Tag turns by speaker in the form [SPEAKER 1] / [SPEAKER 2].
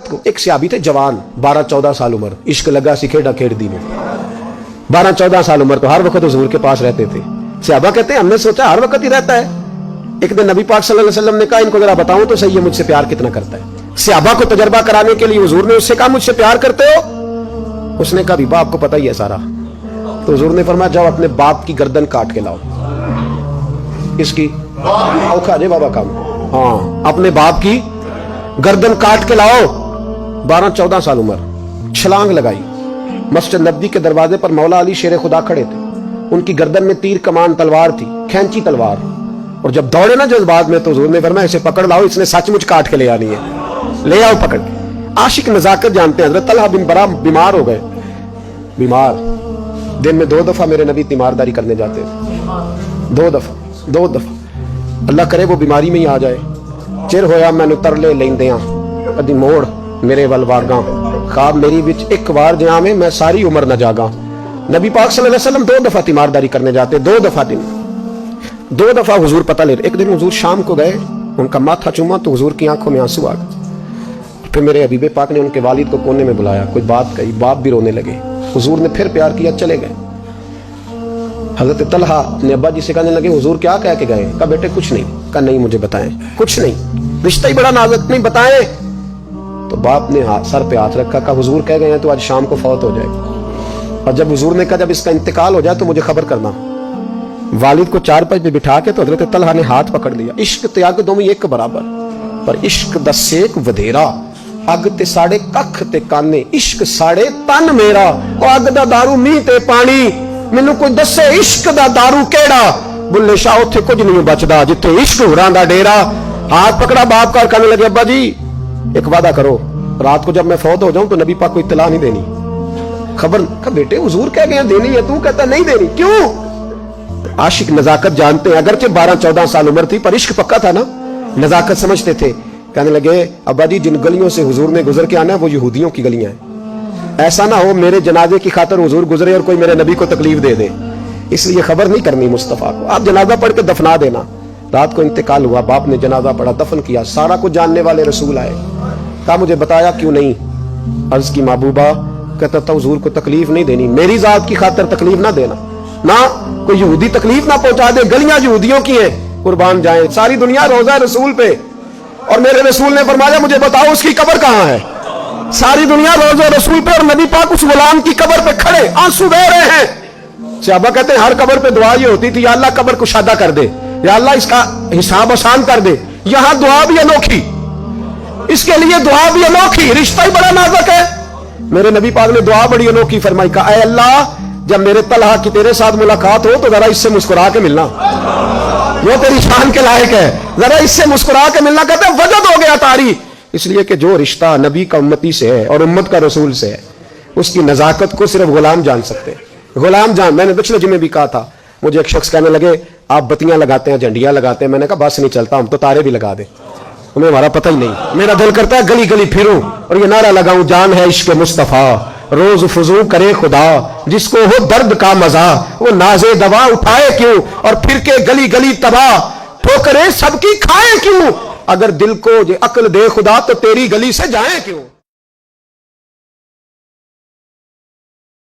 [SPEAKER 1] रात को एक सहाबी थे जवान, 12-14 साल उम्र, इश्क लगा सी खेड़ा खेड़ दी में, 12-14 साल उम्र, तो हर वक्त हुजूर के पास रहते थे। सहाबा कहते हैं हमने सोचा हर वक्त ही रहता है। एक दिन नबी पाक सल्लल्लाहु अलैहि वसल्लम ने कहा इनको जरा बताऊं तो सही है मुझसे प्यार कितना करता है। सहाबा को तजर्बा कराने के लिए हुजूर ने उससे कहा मुझसे प्यार करते हो? उसने कहा बाप को पता ही है सारा। तो हुजूर ने फरमाया जाओ अपने बाप की गर्दन काट के लाओ। इसकी औखा जे बाबा काम, हाँ अपने बाप की गर्दन काट के लाओ। 12-14 साल उम्र, छलांग लगाई। मस्जिद नबवी के दरवाजे पर मौला अली शेर खुदा खड़े थे, उनकी गर्दन में तीर कमान तलवार थी, खैंची तलवार, और जब दौड़े ना जज्बात में तो हुजूर ने फरमाया इसे पकड़ लाओ, इसने सचमुच काट के ले आनी है, ले आओ पकड़ के। आशिक नजाकत जानते हैं। हजरत तलहा बिन बरा बीमार हो गए, बीमार, दिन में 2 दफा मेरे नबी तीमारदारी करने जाते थे, 2 दफा। अल्लाह करे वो बीमारी में ही आ जाए। चिर होया मैनू तरले लेंदियां कदी मोड़ मेरे वल वागा, ख्वाब मेरी विच एक बार जिया में मैं सारी उम्र न जागा। नबी पाक सल्लल्लाहु अलैहि वसल्लम 2 दफा तीमारदारी करने जाते, 2 दफा दिन, 2 दफा हुजूर पता ले। एक दिन हुजूर शाम को गए, उनका माथा चूमा तो हुजूर की आंखों में आंसू आ गए। फिर मेरे हबीबे पाक ने उनके वालिद को कोने में बुलाया, कोई बात कही, बाप भी रोने लगे। हुजूर ने फिर प्यार किया, चले गए। हजरत तलहा अपने अब्बा जी से कहने लगे हुजूर क्या कह के गए? कहा बेटे कुछ नहीं। कहा नहीं मुझे बताएं, कुछ नहीं, रिश्ता ही बड़ा नाजुक, नहीं बताएं। तो बाप ने सर पे हाथ रखा, कहा हुजूर कह गए हैं तो आज शाम को फौत हो जाएगा। और जब हुजूर ने कहा जब इसका इंतकाल हो जाए तो मुझे खबर करना। वालिद को चारपाई पे बिठा के तो हजरत तलहा ने हाथ पकड़ लिया। इश्क त्याग दोवें एक बराबर, पर इश्क दा सेक वधेरा, अग ते साढ़े कख ते काने, इश्क साढ़े तन मेरा, ओ अग दा दारू मींह ते पानी, मैनू कोई दसे इश्क दा दारू केड़ा, बुल्ले शाह उत्थे कुछ नहीं बचदा जिथे इश्क होरां दा डेरा। हाथ पकड़ा बाप का, कहने लगे अब्बा जी एक वादा करो, रात को जब मैं फौत हो जाऊं तो नबी पाक को इत्तला नहीं देनी, खबर। का बेटे हुजूर कह गए देनी है, तू कहता नहीं देनी, क्यों? आशिक नजाकत जानते हैं, अगरचे 12-14 साल उम्र थी पर इश्क पक्का था ना, नजाकत समझते थे। कहने लगे अब्बा जी जिन गलियों से हुजूर ने गुजर के आना है वो यहूदियों की गलियां हैं, ऐसा ना हो मेरे जनाजे की खातर हुजूर गुजरे और कोई मेरे नबी को तकलीफ दे दे, इसलिए खबर नहीं करनी मुस्तफा को, आप जनाजा पढ़ के दफना देना। रात को इंतकाल हुआ, बाप ने जनाजा पढ़ा, दफन किया, सारा कुछ जानने वाले रसूल आए। कहा मुझे बताया क्यों नहीं? अर्ज की महबूबा, कहता था हुजूर को तकलीफ नहीं देनी, मेरी जात की खातर तकलीफ ना देना, ना कोई यहूदी तकलीफ ना पहुंचा दे, गलियां यहूदियों की हैं, कुर्बान जाए सारी दुनिया रोजा रसूल पे। और मेरे रसूल ने फरमाया मुझे बताओ उसकी कब्र कहां है? सारी दुनिया रोजा रसूल पे, और नबी पाक उस गुलाम की कब्र पे खड़े आंसू बह रहे हैं। सहाबा कहते हैं हर कब्र पे दुआ ये होती थी, या अल्लाह कब्र कुशादा कर दे, या अल्लाह इसका हिसाब आसान कर दे। यहां दुआ भी अनोखी, इसके लिए दुआ भी अनोखी, रिश्ता ही बड़ा नाजुक है। मेरे नबी पाक ने दुआ बड़ी अनोखी फरमाई, कहा ऐ अल्लाह जब मेरे तलहा की तेरे साथ मुलाकात हो तो जरा इससे मुस्कुरा के मिलना, वो तेरी शान के लायक है, जरा इससे मुस्कुरा के मिलना। कहते वजद हो गया तारी, इसलिए कि जो रिश्ता नबी का उम्मती से है और उम्मत का रसूल से है, उसकी नजाकत को सिर्फ गुलाम जान सकते हैं, गुलाम जान। मैंने पिछले जुमे भी कहा था, मुझे एक शख्स कहने लगे आप बत्तियां लगाते हैं, झंडियां लगाते हैं, मैंने कहा बस नहीं चलता, हम तो तारे भी लगा दे, उन्हें हमारा पता ही नहीं। मेरा दिल करता है गली गली फिरूं और ये नारा लगाऊं, जान है इश्क मुस्तफा रोज फुजू करे खुदा, जिसको हो दर्द का मजा वो नाजे दवा उठाए क्यों, और फिर के गली गली तबाह ठोकरे सबकी खाए क्यों, अगर दिल को ये अक्ल दे खुदा तो तेरी गली से जाए क्यों।